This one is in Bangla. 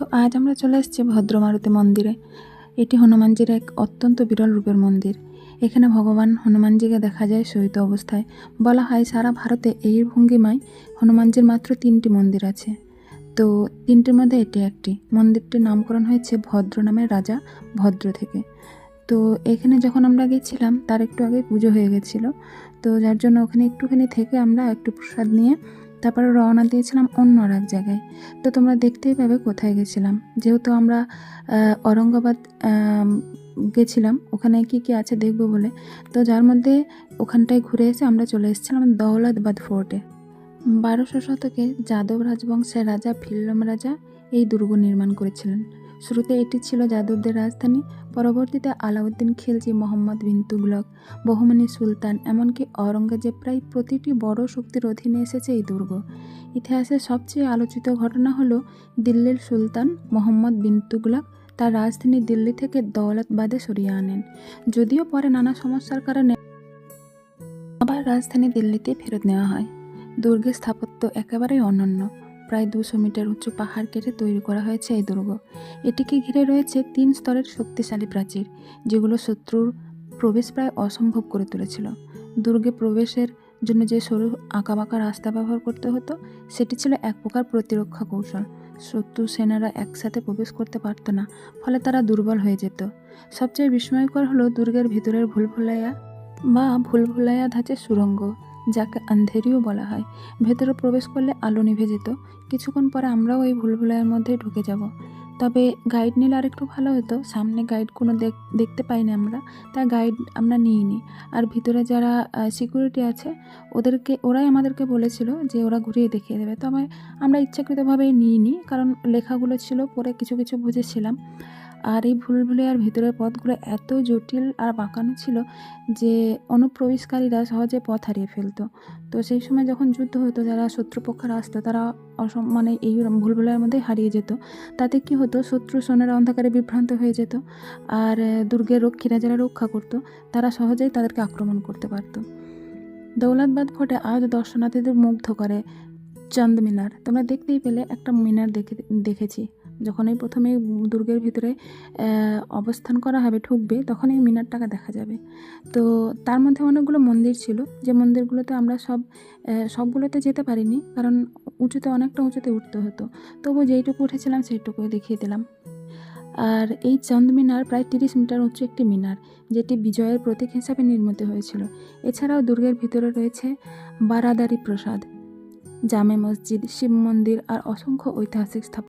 তো আজ আমরা চলে এসেছি ভদ্রমারুতি মন্দিরে। এটি হনুমানজির এক অত্যন্ত বিরল রূপের মন্দির। এখানে ভগবান হনুমানজিকে দেখা যায় শয়িত অবস্থায়। বলা হয় সারা ভারতে এই ভঙ্গিমায় হনুমানজির মাত্র 3টি মন্দির আছে। তো 3টির মধ্যে এটি একটি। মন্দিরটির নামকরণ হয়েছে ভদ্র নামের রাজা ভদ্র থেকে। তো এখানে যখন আমরা গেছিলাম তার একটু আগে পুজো হয়ে গেছিলো, তো যার জন্য ওখানে একটুখানি থেকে আমরা একটু প্রসাদ নিয়ে তারপরে রওনা দিয়েছিলাম অন্য আর এক জায়গায়। তো তোমরা দেখতেই পাবে কোথায় গেছিলাম। যেহেতু আমরা ঔরঙ্গাবাদ গেছিলাম, ওখানে কি কি আছে দেখবো বলে, তো যার মধ্যে ওখানটায় ঘুরে এসে আমরা চলে এসেছিলাম দৌলতাবাদ ফোর্টে। 1200 শতকে যাদব রাজবংশের রাজা ভিল্লম রাজা এই দুর্গ নির্মাণ করেছিলেন। শুরুতে এটি ছিল যাদবদের রাজধানী। পরবর্তীতে আলাউদ্দিন খিলজি, মোহাম্মদ বিন তুগলক, বহুমনি সুলতান, এমনকি ঔরঙ্গজেব প্রায় প্রতিটি বড় শক্তির অধীনে এসেছে এই দুর্গ। ইতিহাসের সবচেয়ে আলোচিত ঘটনা হলো দিল্লির সুলতান মোহাম্মদ বিন তুগলক তার রাজধানী দিল্লি থেকে দৌলতাবাদে সরিয়ে আনেন। যদিও পরে নানা সমস্যার কারণে আবার রাজধানী দিল্লিতে ফেরত নেওয়া হয়। দুর্গের স্থাপত্য একেবারেই অনন্য। প্রায় 200 মিটার উঁচু পাহাড় কেটে তৈরি করা হয়েছে এই দুর্গ। এটিকে ঘিরে রয়েছে 3 স্তরের শক্তিশালী প্রাচীর, যেগুলো শত্রুর প্রবেশ প্রায় অসম্ভব করে তুলেছিল। দুর্গে প্রবেশের জন্য যে সরু আঁকাবাঁকা রাস্তা ব্যবহার করতে হতো, সেটি ছিল এক প্রকার প্রতিরক্ষা কৌশল। শত্রু সেনারা একসাথে প্রবেশ করতে পারত না, ফলে তারা দুর্বল হয়ে যেত। সবচেয়ে বিস্ময়কর হলো দুর্গের ভিতরের ভুলভুলাইয়া ধাঁচের সুড়ঙ্গ, যাকে আন্ধেরিও বলা হয়। ভেতরে প্রবেশ করলে আলো নিভে যেত। কিছুক্ষণ পরে আমরাও এই ভুলভুলাইয়ার মধ্যে ঢুকে যাব। তবে গাইড নিলে আর একটু ভালো হতো। সামনে গাইড কোনো দেখতে পাইনি আমরা, তাই গাইড আমরা নিইনি। আর ভিতরে যারা সিকিউরিটি আছে ওরাই আমাদেরকে বলেছিল যে ওরা ঘুরিয়ে দেখিয়ে দেবে। তবে আমরা ইচ্ছাকৃতভাবেই নিইনি, কারণ লেখাগুলো ছিল, পরে কিছু কিছু বুঝেছিলাম। আর এই ভুলভুলাইয়ার ভিতরের পথগুলো এত জটিল আর বাঁকানো ছিল যে অনুপ্রবেশকারীরা সহজে পথ হারিয়ে ফেলতো। তো সেই সময় যখন যুদ্ধ হতো, যারা শত্রুপক্ষের আসতো তারা এই ভুলভুলাইয়ার মধ্যে হারিয়ে যেত। তাতে কি হতো, শত্রু সৈন্যরা অন্ধকারে বিভ্রান্ত হয়ে যেত, আর দুর্গের রক্ষীরা যারা রক্ষা করতো তারা সহজেই তাদেরকে আক্রমণ করতে পারতো। দৌলতাবাদ ফোর্টে আজ দর্শনার্থীদের মুগ্ধ করে চাঁদ মিনার। তোমরা দেখতেই পেলে একটা মিনার দেখেছি। যখন এই প্রথমে দুর্গের ভিতরে অবস্থান করা হবে, ঢুকবে, তখন এই মিনারটাকে দেখা যাবে। তো তার মধ্যে অনেকগুলো মন্দির ছিল, যে মন্দিরগুলোতে আমরা সবগুলোতে যেতে পারিনি, কারণ অনেকটা উঁচুতে উঠতে হতো। তবু যেইটুকু উঠেছিলাম সেইটুকুই দেখিয়ে দিলাম। আর এই চাঁদ মিনার প্রায় 30 মিটার উঁচু একটি মিনার, যেটি বিজয়ের প্রতীক হিসাবে নির্মিত হয়েছিল। এছাড়াও দুর্গের ভিতরে রয়েছে বারাদারি প্রাসাদ, জামে মসজিদ, শিব মন্দির আর অসংখ্য ঐতিহাসিক স্থাপত্য।